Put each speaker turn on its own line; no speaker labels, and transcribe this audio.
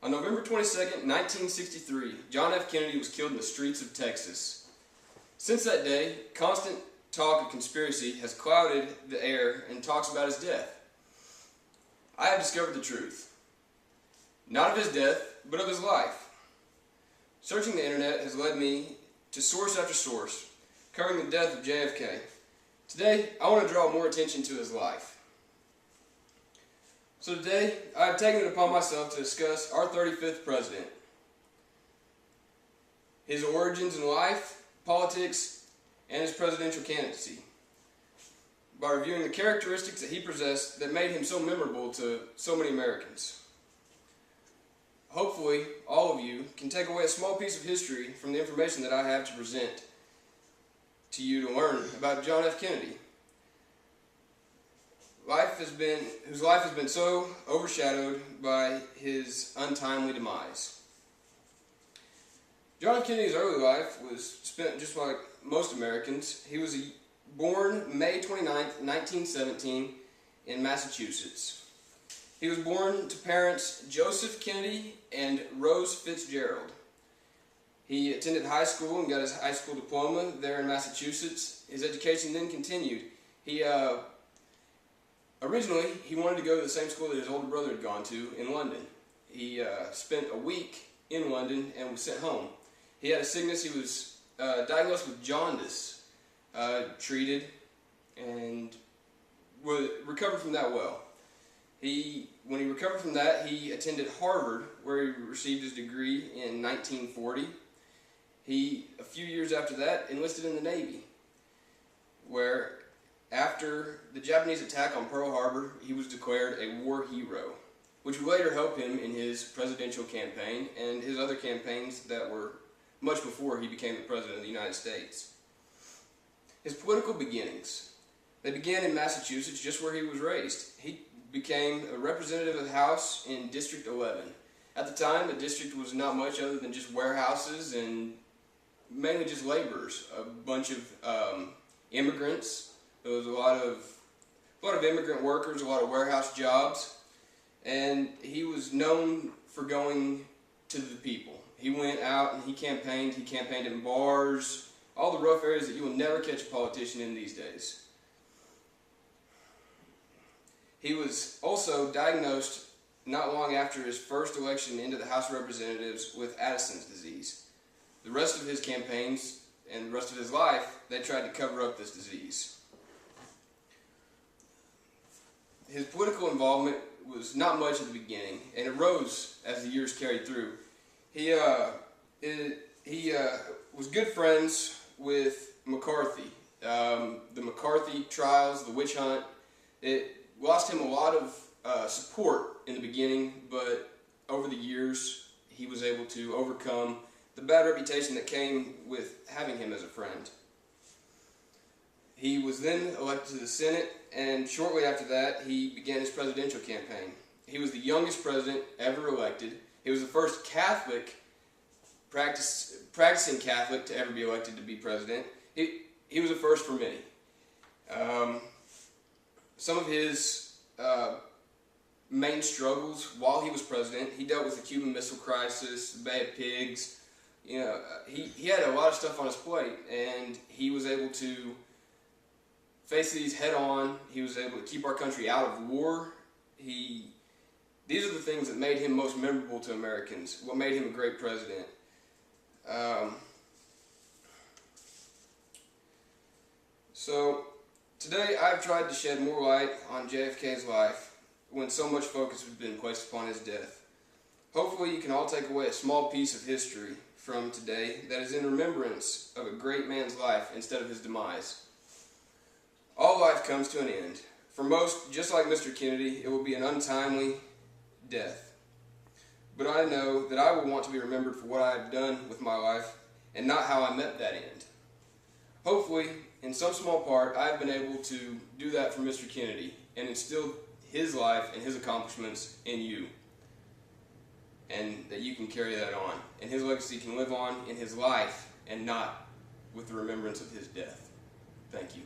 On November 22nd, 1963, John F. Kennedy was killed in the streets of Texas. Since that day, constant talk of conspiracy has clouded the air and talks about his death. I have discovered the truth. Not of his death, but of his life. Searching the internet has led me to source after source, covering the death of JFK. Today, I want to draw more attention to his life. So today, I have taken it upon myself to discuss our 35th president, his origins in life, politics, and his presidential candidacy, by reviewing the characteristics that he possessed that made him so memorable to so many Americans. Hopefully, all of you can take away a small piece of history from the information that I have to present to you to learn about John F. Kennedy, whose life has been so overshadowed by his untimely demise. John F. Kennedy's early life was spent just like most Americans. He was born May 29th, 1917 in Massachusetts. He was born to parents Joseph Kennedy and Rose Fitzgerald. He attended high school and got his high school diploma there in Massachusetts. His education then continued. Originally, he wanted to go to the same school that his older brother had gone to in London. He spent a week in London and was sent home. He had a sickness. He was diagnosed with jaundice, treated, and recovered from that well. When he recovered from that, he attended Harvard, where he received his degree in 1940. A few years after that, enlisted in the Navy, where after the Japanese attack on Pearl Harbor, he was declared a war hero, which would later help him in his presidential campaign and his other campaigns that were much before he became the President of the United States. His political beginnings, they began in Massachusetts, just where he was raised. He became a representative of the House in District 11. At the time, the district was not much other than just warehouses and mainly just laborers, a bunch of immigrants. There was a lot of immigrant workers, a lot of warehouse jobs, and he was known for going to the people. He went out and he campaigned in bars, all the rough areas that you will never catch a politician in these days. He was also diagnosed not long after his first election into the House of Representatives with Addison's disease. The rest of his campaigns and the rest of his life, they tried to cover up this disease. His political involvement was not much at the beginning, and it rose as the years carried through. He was good friends with McCarthy. The McCarthy trials, the witch hunt, it lost him a lot of support in the beginning, but over the years he was able to overcome the bad reputation that came with having him as a friend. He was then elected to the Senate, and shortly after that he began his presidential campaign. He was the youngest president ever elected. He was the first Catholic, practicing Catholic to ever be elected to be president. He was a first for many. Some of his main struggles while he was president, he dealt with the Cuban Missile Crisis, the Bay of Pigs. He had a lot of stuff on his plate, and he was able to face these head on. He was able to keep our country out of war. These are the things that made him most memorable to Americans, what made him a great president. So today I've tried to shed more light on JFK's life when so much focus has been placed upon his death. Hopefully you can all take away a small piece of history from today that is in remembrance of a great man's life instead of his demise. All life comes to an end. For most, just like Mr. Kennedy, it will be an untimely death. But I know that I will want to be remembered for what I have done with my life and not how I met that end. Hopefully, in some small part, I have been able to do that for Mr. Kennedy and instill his life and his accomplishments in you. And that you can carry that on. And his legacy can live on in his life and not with the remembrance of his death. Thank you.